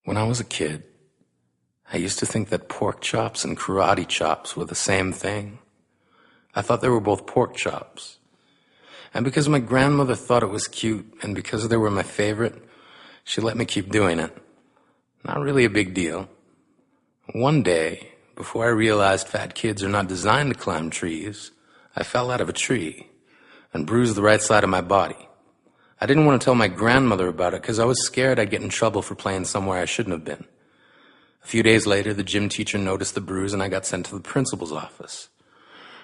When I was a kid, I used to think that pork chops and karate chops were the same thing. I thought they were both pork chops. And because my grandmother thought it was cute, and because they were my favorite, she let me keep doing it. Not really a big deal. One day, before I realized fat kids are not designed to climb trees, I fell out of a tree and bruised the right side of my body. I didn't want to tell my grandmother about it because I was scared I'd get in trouble for playing somewhere I shouldn't have been. A few days later, the gym teacher noticed the bruise and I got sent to the principal's office.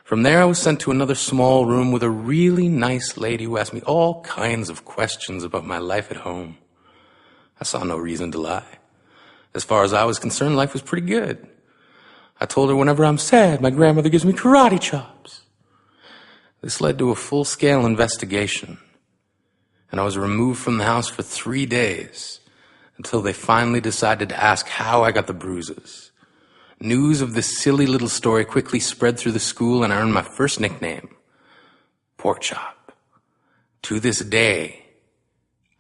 From there, I was sent to another small room with a really nice lady who asked me all kinds of questions about my life at home. I saw no reason to lie. As far as I was concerned, life was pretty good. I told her whenever I'm sad, my grandmother gives me karate chops. This led to a full-scale investigation, and I was removed from the house for 3 days until they finally decided to ask how I got the bruises. News of this silly little story quickly spread through the school, and I earned my first nickname, Pork Chop. To this day,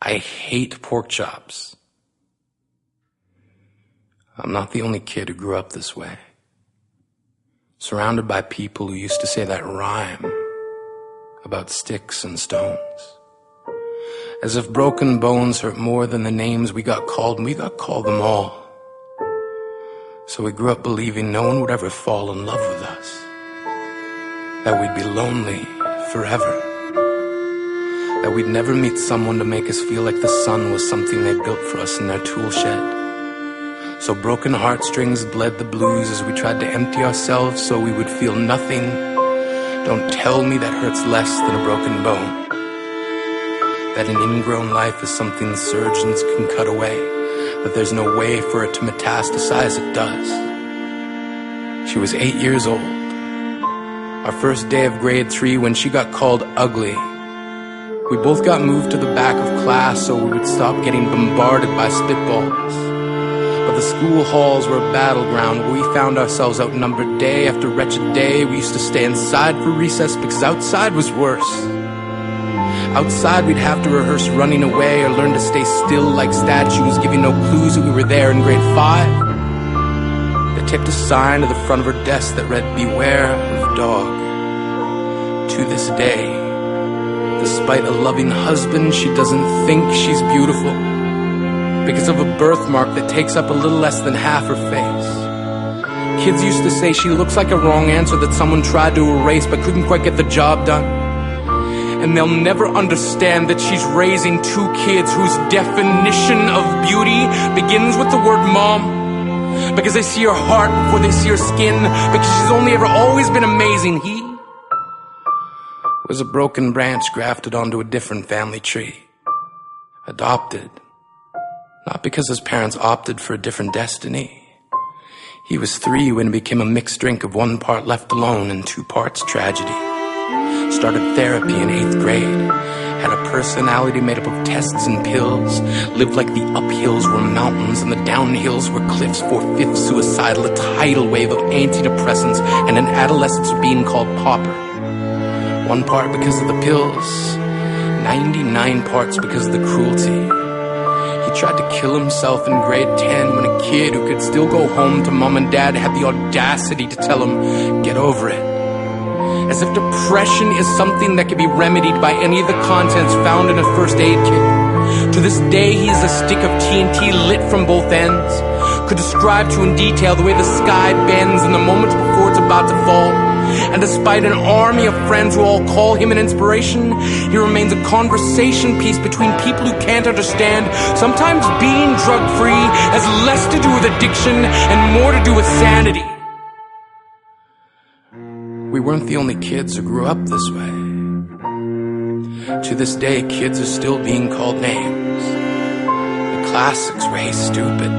I hate pork chops. I'm not the only kid who grew up this way, surrounded by people who used to say that rhyme about sticks and stones. As if broken bones hurt more than the names we got called, and we got called them all. So we grew up believing no one would ever fall in love with us, that we'd be lonely forever, that we'd never meet someone to make us feel like the sun was something they built for us in their tool shed. So broken heartstrings bled the blues as we tried to empty ourselves so we would feel nothing. Don't tell me that hurts less than a broken bone. That an ingrown life is something surgeons can cut away, that there's no way for it to metastasize, it does. She was 8 years old. Our first day of grade 3 when she got called ugly. We both got moved to the back of class so we would stop getting bombarded by spitballs. But the school halls were a battleground where we found ourselves outnumbered day after wretched day. We used to stay inside for recess because outside was worse. Outside we'd have to rehearse running away or learn to stay still like statues, giving no clues that we were there in grade 5. They taped a sign to the front of her desk that read, "Beware of dog." To this day, despite a loving husband, she doesn't think she's beautiful because of a birthmark that takes up a little less than half her face. Kids used to say she looks like a wrong answer that someone tried to erase but couldn't quite get the job done. And they'll never understand that she's raising 2 kids whose definition of beauty begins with the word mom. Because they see her heart before they see her skin. Because she's only ever always been amazing. He was a broken branch grafted onto a different family tree. Adopted. Not because his parents opted for a different destiny. He was 3 when it became a mixed drink of 1 part left alone and 2 parts tragedy. Started therapy in 8th grade. Had a personality made up of tests and pills. Lived like the uphills were mountains and the downhills were cliffs. 4/5 suicidal, a tidal wave of antidepressants, and an adolescence being called pauper. 1 part because of the pills. 99 parts because of the cruelty. He tried to kill himself in grade 10 when a kid who could still go home to mom and dad had the audacity to tell him, "Get over it." As if depression is something that can be remedied by any of the contents found in a first aid kit. To this day, he is a stick of TNT lit from both ends. Could describe to you in detail the way the sky bends in the moments before it's about to fall. And despite an army of friends who all call him an inspiration, he remains a conversation piece between people who can't understand. Sometimes being drug-free has less to do with addiction and more to do with sanity. We weren't the only kids who grew up this way. To this day, kids are still being called names. The classics were "Hey Stupid,"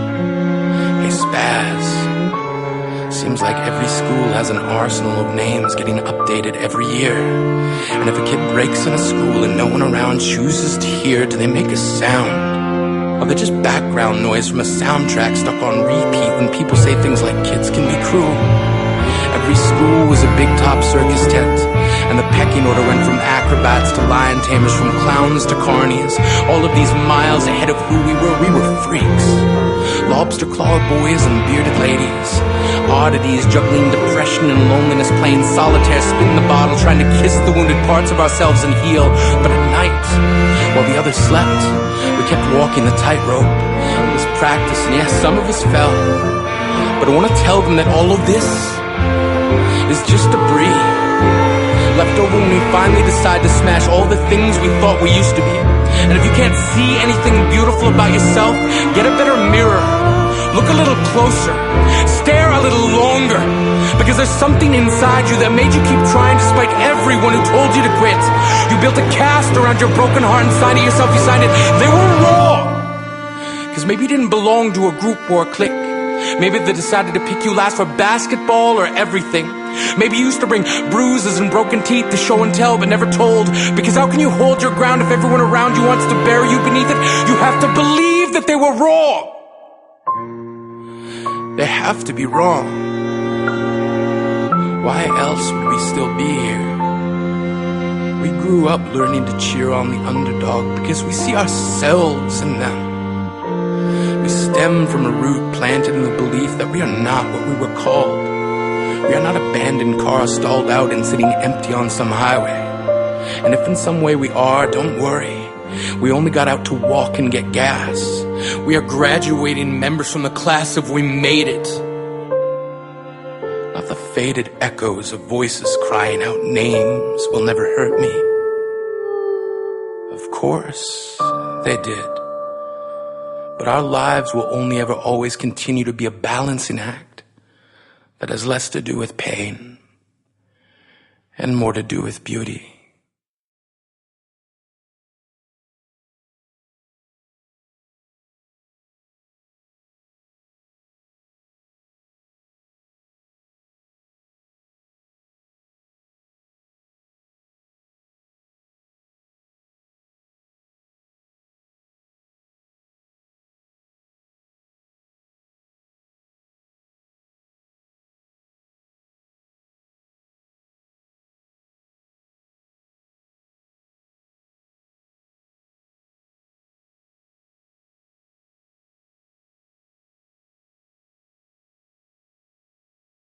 "Hey Spaz." Seems like every school has an arsenal of names getting updated every year. And if a kid breaks in a school and no one around chooses to hear, do they make a sound? Or they're just background noise from a soundtrack stuck on repeat when people say things like kids can be cruel? Every school was a big top circus tent, And the pecking order went from acrobats to lion tamers, from clowns to carnies. All of these miles ahead of who we were freaks. Lobster claw boys and bearded ladies. Oddities juggling depression and loneliness, playing solitaire, spin the bottle, trying to kiss the wounded parts of ourselves and heal. But at night, while the others slept, we kept walking the tightrope. It was practice, and yes, some of us fell. But I want to tell them that all of this is just debris, left over when we finally decide to smash all the things we thought we used to be. And if you can't see anything beautiful about yourself, get a better mirror. Look a little closer. Stare a little longer. Because there's something inside you that made you keep trying despite everyone who told you to quit. You built a cast around your broken heart and signed it yourself. You signed it. They were raw. Because maybe you didn't belong to a group or a clique. Maybe they decided to pick you last for basketball or everything. Maybe you used to bring bruises and broken teeth to show and tell but never told. Because how can you hold your ground if everyone around you wants to bury you beneath it? You have to believe that they were wrong. They have to be wrong. Why else would we still be here? We grew up learning to cheer on the underdog because we see ourselves in them. We stem from a root planted in the belief that we are not what we were called. We are not abandoned cars stalled out and sitting empty on some highway. And if in some way we are, don't worry. We only got out to walk and get gas. We are graduating members from the class of We Made It. Not the faded echoes of voices crying out names will never hurt me. Of course, they did. But our lives will only ever always continue to be a balancing act that has less to do with pain and more to do with beauty.